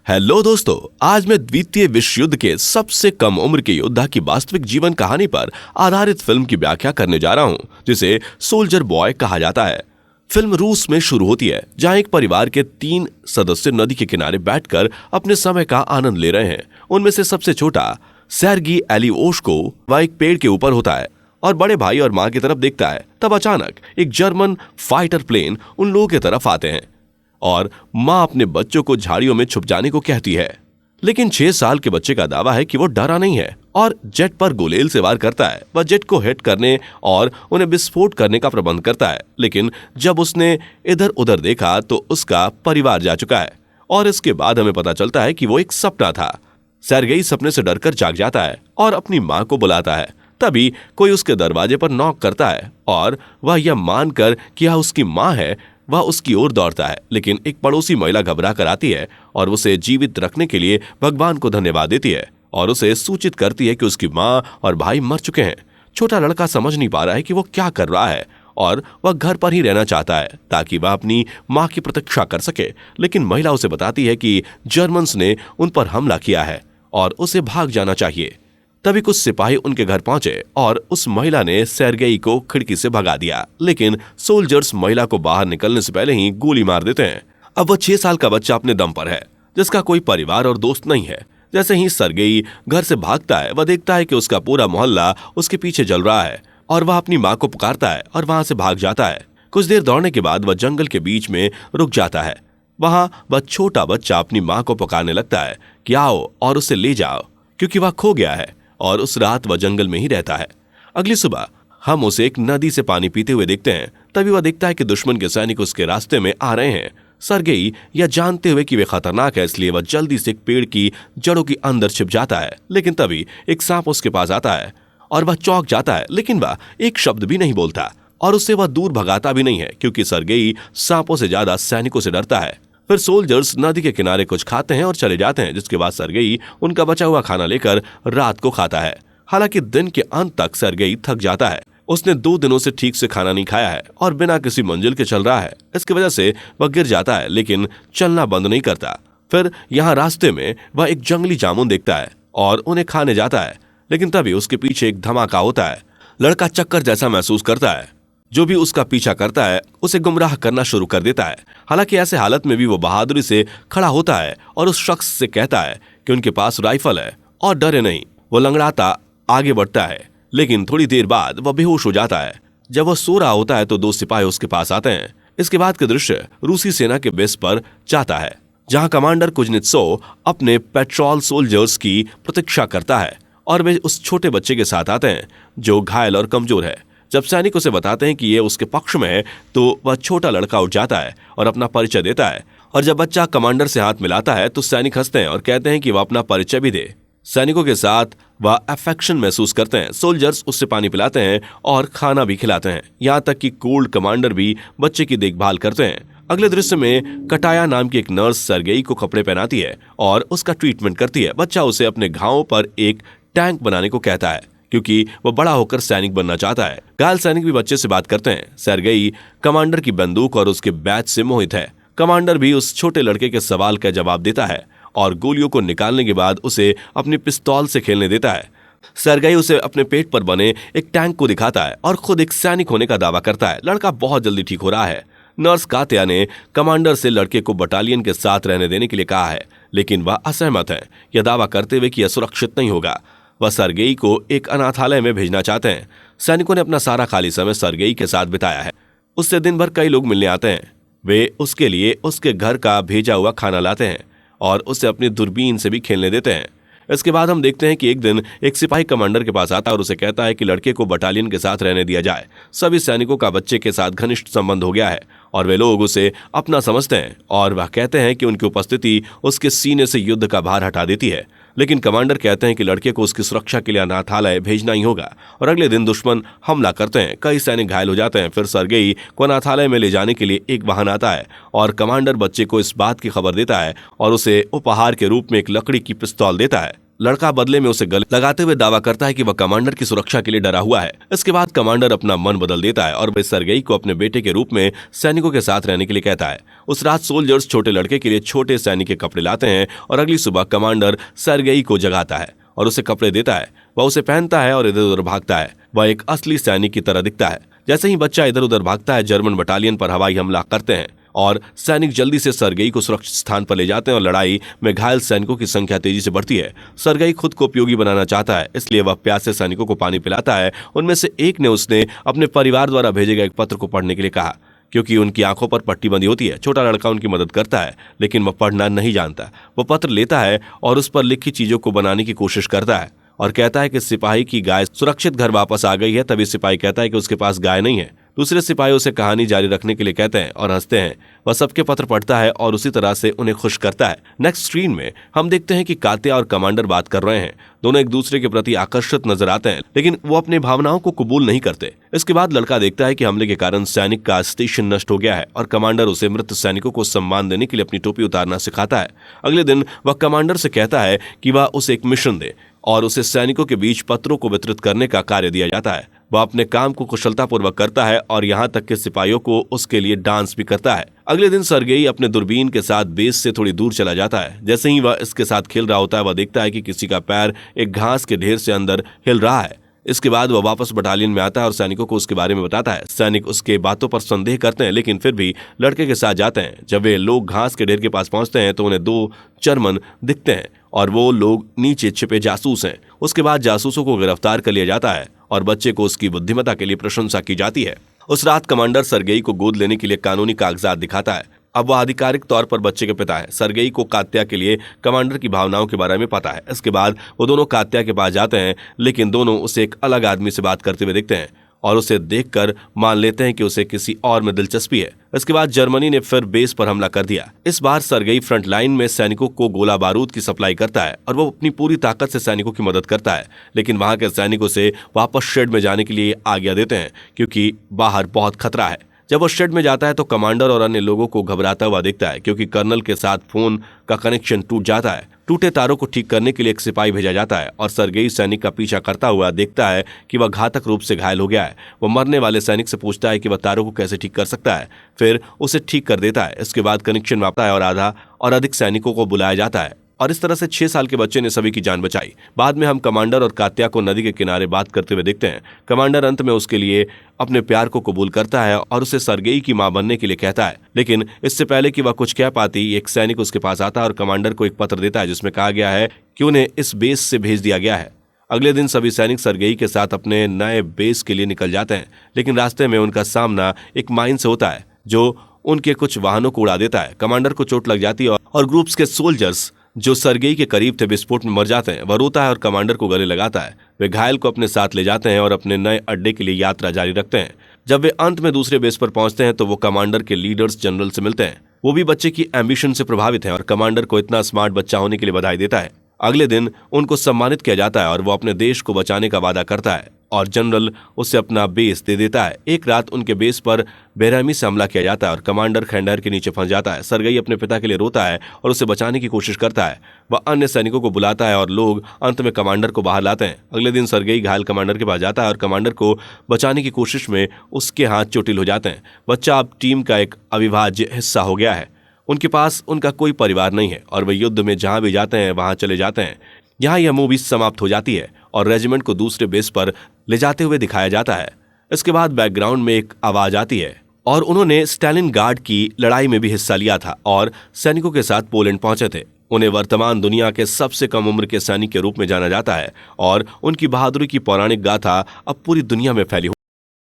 Hello दोस्तों, आज मैं द्वितीय विश्व युद्ध के सबसे कम उम्र के योद्धा की वास्तविक जीवन कहानी पर आधारित फिल्म की व्याख्या करने जा रहा हूं, जिसे सोल्जर बॉय कहा जाता है। फिल्म रूस में शुरू होती है, जहां एक परिवार के 3 सदस्य नदी के किनारे बैठकर अपने समय का आनंद ले रहे हैं। उनमें से सबसे छोटा सेर्गी एलिओश्को वह एक पेड़ के ऊपर होता है और बड़े भाई और मां की तरफ देखता है। तब अचानक एक जर्मन फाइटर प्लेन उन लोगों की तरफ आते हैं और मां अपने बच्चों को झाड़ियों में छुप जाने को कहती है। लेकिन 6 साल के बच्चे का दावा है कि वो डरा नहीं है और जेट पर गुलेल से वार करता है। वह जेट को हिट करने और उन्हें विस्फोट करने का प्रबंध करता है। लेकिन जब उसने इधर उधर देखा तो उसका परिवार जा चुका है और इसके बाद हमें पता चलता है कि वो एक सपना था। सेर्गेई सपने से डरकर जाग जाता है और अपनी मां को बुलाता है। तभी कोई उसके दरवाजे पर नॉक करता है और वह यह मानकर कि यह उसकी मां है, वह उसकी ओर दौड़ता है। लेकिन एक पड़ोसी महिला घबरा कर आती है और उसे जीवित रखने के लिए भगवान को धन्यवाद देती है और उसे सूचित करती है कि उसकी मां और भाई मर चुके हैं। छोटा लड़का समझ नहीं पा रहा है कि वो क्या कर रहा है और वह घर पर ही रहना चाहता है ताकि वह अपनी मां की प्रतीक्षा कर सके। लेकिन महिला उसे बताती है कि जर्मन्स ने उन पर हमला किया है और उसे भाग जाना चाहिए। तभी कुछ सिपाही उनके घर पहुंचे और उस महिला ने सेर्गेई को खिड़की से भगा दिया। लेकिन सोल्जर्स महिला को बाहर निकलने से पहले ही गोली मार देते हैं। अब वह 6 साल का बच्चा अपने दम पर है, जिसका कोई परिवार और दोस्त नहीं है। जैसे ही सेर्गेई घर से भागता है, वह देखता है कि उसका पूरा मोहल्ला उसके पीछे चल रहा है और वह अपनी मां को पुकारता है और वहां से भाग जाता है। कुछ देर दौड़ने के बाद वह जंगल के बीच में रुक जाता है। वहां वह छोटा बच्चा अपनी मां को पुकारने लगता है कि आओ और उसे ले जाओ, क्योंकि वह खो गया है और उस रात वह जंगल में ही रहता है। अगली सुबह हम उसे एक नदी से पानी पीते हुए देखते हैं। तभी वह देखता है कि दुश्मन के सैनिक उसके रास्ते में आ रहे हैं। सेर्गेई यह जानते हुए कि वे खतरनाक है, इसलिए वह जल्दी से एक पेड़ की जड़ों के अंदर छिप जाता है। लेकिन तभी एक सांप उसके पास आता है और वह चौंक जाता है, लेकिन वह एक शब्द भी नहीं बोलता और उससे वह दूर भगाता भी नहीं है, क्योंकि सेर्गेई सांपों से ज्यादा सैनिकों से डरता है। फिर सोल्जर्स नदी के किनारे कुछ खाते हैं और चले जाते हैं, जिसके बाद सेर्गेई उनका बचा हुआ खाना लेकर रात को खाता है। हालांकि दिन के अंत तक सेर्गेई थक जाता है। उसने 2 दिनों से ठीक से खाना नहीं खाया है और बिना किसी मंजिल के चल रहा है। इसकी वजह से वह गिर जाता है, लेकिन चलना बंद नहीं करता। फिर यहाँ रास्ते में वह एक जंगली जामुन देखता है और उन्हें खाने जाता है। लेकिन तभी उसके पीछे एक धमाका होता है। लड़का चक्कर जैसा महसूस करता है। जो भी उसका पीछा करता है उसे गुमराह करना शुरू कर देता है। हालांकि ऐसे हालत में भी वो बहादुरी से खड़ा होता है और उस शख्स से कहता है कि उनके पास राइफल है और डरे नहीं। वो लंगड़ाता आगे बढ़ता है, लेकिन थोड़ी देर बाद वह बेहोश हो जाता है। जब वह सो रहा होता है तो 2 सिपाही उसके पास आते हैं। इसके बाद का दृश्य रूसी सेना के बेस पर जाता है, जहां कमांडर कुजनेत्सोव अपने पेट्रोल सोल्जर्स की प्रतीक्षा करता है और वे उस छोटे बच्चे के साथ आते हैं जो घायल और कमजोर है। जब सैनिक उसे बताते हैं कि ये उसके पक्ष में है तो वह छोटा लड़का उठ जाता है और अपना परिचय देता है। और जब बच्चा कमांडर से हाथ मिलाता है तो सैनिक हंसते हैं और कहते हैं कि वह अपना परिचय भी दे। सैनिकों के साथ वह अफेक्शन महसूस करते हैं। सोल्जर्स उससे पानी पिलाते हैं और खाना भी खिलाते हैं। यहाँ तक कि कोल्ड कमांडर भी बच्चे की देखभाल करते हैं। अगले दृश्य में कटाया नाम की एक नर्स सेर्गेई को कपड़े पहनाती है और उसका ट्रीटमेंट करती है। बच्चा उसे अपने घावों पर एक टैंक बनाने को कहता है, क्योंकि वह बड़ा होकर सैनिक बनना चाहता है। घायल सैनिक भी बच्चे से बात करते हैं। सेर्गेई कमांडर की बंदूक और उसके बैच से मोहित है। कमांडर भी उस छोटे लड़के के सवाल का जवाब देता है और गोलियों को निकालने के बाद उसे अपनी पिस्तौल से खेलने देता है। सेर्गेई उसे अपने पेट पर बने एक टैंक को दिखाता है और खुद एक सैनिक होने का दावा करता है। लड़का बहुत जल्दी ठीक हो रहा है। नर्स कात्या ने कमांडर से लड़के को बटालियन के साथ रहने देने के लिए कहा है, लेकिन वह असहमत है, यह दावा करते हुए कि यह सुरक्षित नहीं होगा। वह सेर्गेई को एक अनाथालय में भेजना चाहते हैं। सैनिकों ने अपना सारा खाली समय सेर्गेई के साथ बिताया है। उससे दिन भर कई लोग मिलने आते हैं। वे उसके लिए उसके घर का भेजा हुआ खाना लाते हैं और उसे अपनी दूरबीन से भी खेलने देते हैं। इसके बाद हम देखते हैं कि एक दिन एक सिपाही कमांडर के पास आता है और उसे कहता है कि लड़के को बटालियन के साथ रहने दिया जाए। सभी सैनिकों का बच्चे के साथ घनिष्ठ संबंध हो गया है और वे लोग उसे अपना समझते हैं और वह कहते हैं कि उनकी उपस्थिति उसके सीने से युद्ध का भार हटा देती है। लेकिन कमांडर कहते हैं कि लड़के को उसकी सुरक्षा के लिए अनाथालय भेजना ही होगा और अगले दिन दुश्मन हमला करते हैं। कई सैनिक घायल हो जाते हैं। फिर सेर्गेई को अनाथालय में ले जाने के लिए एक वाहन आता है और कमांडर बच्चे को इस बात की खबर देता है और उसे उपहार के रूप में एक लकड़ी की पिस्तौल देता है। लड़का बदले में उसे गले लगाते हुए दावा करता है कि वह कमांडर की सुरक्षा के लिए डरा हुआ है। इसके बाद कमांडर अपना मन बदल देता है और वह सर्गेई को अपने बेटे के रूप में सैनिकों के साथ रहने के लिए कहता है। उस रात सोल्जर्स छोटे लड़के के लिए छोटे सैनिक के कपड़े लाते हैं और अगली सुबह कमांडर सर्गेई को जगाता है और उसे कपड़े देता है। वह उसे पहनता है और इधर उधर भागता है। वह एक असली सैनिक की तरह दिखता है। जैसे ही बच्चा इधर उधर भागता है, जर्मन बटालियन पर हवाई हमला करते हैं और सैनिक जल्दी से सर्गेई को सुरक्षित स्थान पर ले जाते हैं और लड़ाई में घायल सैनिकों की संख्या तेजी से बढ़ती है। सर्गेई खुद को उपयोगी बनाना चाहता है, इसलिए वह प्यासे सैनिकों को पानी पिलाता है। उनमें से एक ने उसने अपने परिवार द्वारा भेजे गए एक पत्र को पढ़ने के लिए कहा, क्योंकि उनकी आंखों पर पट्टी बंधी होती है। छोटा लड़का उनकी मदद करता है, लेकिन वह पढ़ना नहीं जानता। वह पत्र लेता है और उस पर लिखी चीजों को बनाने की कोशिश करता है और कहता है कि सिपाही की गाय सुरक्षित घर वापस आ गई है। तभी सिपाही कहता है कि उसके पास गाय नहीं है। दूसरे सिपाही उसे कहानी जारी रखने के लिए कहते हैं और हंसते हैं। वह सबके पत्र पढ़ता है और उसी तरह से उन्हें खुश करता है। नेक्स्ट स्क्रीन में हम देखते हैं कि कात्या और कमांडर बात कर रहे हैं। दोनों एक दूसरे के प्रति आकर्षित नजर आते हैं, लेकिन वो अपनी भावनाओं को कबूल नहीं करते। इसके बाद लड़का देखता है कि हमले के कारण सैनिक का स्टेशन नष्ट हो गया है और कमांडर उसे मृत सैनिकों को सम्मान देने के लिए अपनी टोपी उतारना सिखाता है। अगले दिन वह कमांडर से कहता है कि वह उसे एक मिशन दे और उसे सैनिकों के बीच पत्रों को वितरित करने का कार्य दिया जाता है। वह अपने काम को कुशलतापूर्वक करता है और यहाँ तक कि सिपाहियों को उसके लिए डांस भी करता है। अगले दिन सर्गेई अपने दूरबीन के साथ बेस से थोड़ी दूर चला जाता है। जैसे ही वह इसके साथ खेल रहा होता है, वह देखता है कि किसी का पैर एक घास के ढेर से अंदर हिल रहा है। इसके बाद वह वापस बटालियन में आता है और सैनिकों को उसके बारे में बताता है। सैनिक उसके बातों पर संदेह करते हैं, लेकिन फिर भी लड़के के साथ जाते हैं। जब वे लोग घास के ढेर के पास पहुंचते हैं तो उन्हें 2 जर्मन दिखते हैं और वो लोग नीचे छिपे जासूस हैं। उसके बाद जासूसों को गिरफ्तार कर लिया जाता है और बच्चे को उसकी बुद्धिमत्ता के लिए प्रशंसा की जाती है। उस रात कमांडर सर्गेई को गोद लेने के लिए कानूनी कागजात दिखाता है। अब वह आधिकारिक तौर पर बच्चे के पिता है। सर्गेई को कात्या के लिए कमांडर की भावनाओं के बारे में पता है। इसके बाद वो दोनों कात्या के पास जाते हैं, लेकिन दोनों उसे एक अलग आदमी से बात करते हुए दिखते हैं और उसे देखकर मान लेते हैं कि उसे किसी और में दिलचस्पी है। इसके बाद जर्मनी ने फिर बेस पर हमला कर दिया। इस बार सर्गेई फ्रंट लाइन में सैनिकों को गोला बारूद की सप्लाई करता है और वो अपनी पूरी ताकत से सैनिकों की मदद करता है, लेकिन वहां के सैनिकों से वापस शेड में जाने के लिए आज्ञा देते हैं क्योंकि बाहर बहुत खतरा है। जब वो शेड में जाता है तो कमांडर और अन्य लोगों को घबराता हुआ दिखता है, क्योंकि कर्नल के साथ फोन का कनेक्शन टूट जाता है। टूटे तारों को ठीक करने के लिए एक सिपाही भेजा जाता है और सर्गेई सैनिक का पीछा करता हुआ देखता है कि वह घातक रूप से घायल हो गया है। वह मरने वाले सैनिक से पूछता है कि वह तारों को कैसे ठीक कर सकता है, फिर उसे ठीक कर देता है। इसके बाद कनेक्शन वापता है और आधा और अधिक सैनिकों को बुलाया जाता है और इस तरह से 6 साल के बच्चे ने सभी की जान बचाई। बाद में हम कमांडर और कात्या को नदी के किनारे बात करते हुए देखते हैं। कमांडर अंत में उसके लिए अपने प्यार को कबूल करता है और उसे सर्गेई की मां बनने के लिए कहता है, लेकिन इससे पहले कि वह कुछ कह पाती, एक सैनिक उसके पास आता है और कमांडर को एक पत्र देता है जिसमें कहा गया है कि उन्हें इस बेस से भेज दिया गया है। अगले दिन सभी सैनिक सर्गेई के साथ अपने नए बेस के लिए निकल जाते हैं, लेकिन रास्ते में उनका सामना एक माइन से होता है जो उनके कुछ वाहनों को उड़ा देता है। कमांडर को चोट लग जाती है और ग्रुप्स के सोल्जर्स जो सर्गेई के करीब थे विस्फोट में मर जाते हैं। वह रोता है और कमांडर को गले लगाता है। वे घायल को अपने साथ ले जाते हैं और अपने नए अड्डे के लिए यात्रा जारी रखते हैं। जब वे अंत में दूसरे बेस पर पहुंचते हैं तो वो कमांडर के लीडर्स जनरल से मिलते हैं। वो भी बच्चे की एम्बिशन से प्रभावित हैं और कमांडर को इतना स्मार्ट बच्चा होने के लिए बधाई देता है। अगले दिन उनको सम्मानित किया जाता है और वो अपने देश को बचाने का वादा करता है और जनरल उसे अपना बेस दे देता है। एक रात उनके बेस पर बेरहमी से हमला किया जाता है और कमांडर खंडहर के नीचे फंस जाता है। सर्गेई अपने पिता के लिए रोता है और उसे बचाने की कोशिश करता है। वह अन्य सैनिकों को बुलाता है और लोग अंत में कमांडर को बाहर लाते हैं। अगले दिन सर्गेई घायल कमांडर के पास जाता है और कमांडर को बचाने की कोशिश में उसके हाथ चोटिल हो जाते हैं। बच्चा अब टीम का एक अविभाज्य हिस्सा हो गया है। उनके पास उनका कोई परिवार नहीं है और वे युद्ध में जहां भी जाते हैं वहां चले जाते हैं। यहाँ यह मूवी समाप्त हो जाती है और रेजिमेंट को दूसरे बेस पर ले जाते हुए दिखाया जाता है। इसके बाद बैकग्राउंड में एक आवाज आती है और उन्होंने स्टालिनग्राड की लड़ाई में भी हिस्सा लिया था और सैनिकों के साथ पोलैंड पहुंचे थे। उन्हें वर्तमान दुनिया के सबसे कम उम्र के सैनिक के रूप में जाना जाता है और उनकी बहादुरी की पौराणिक गाथा अब पूरी दुनिया में फैली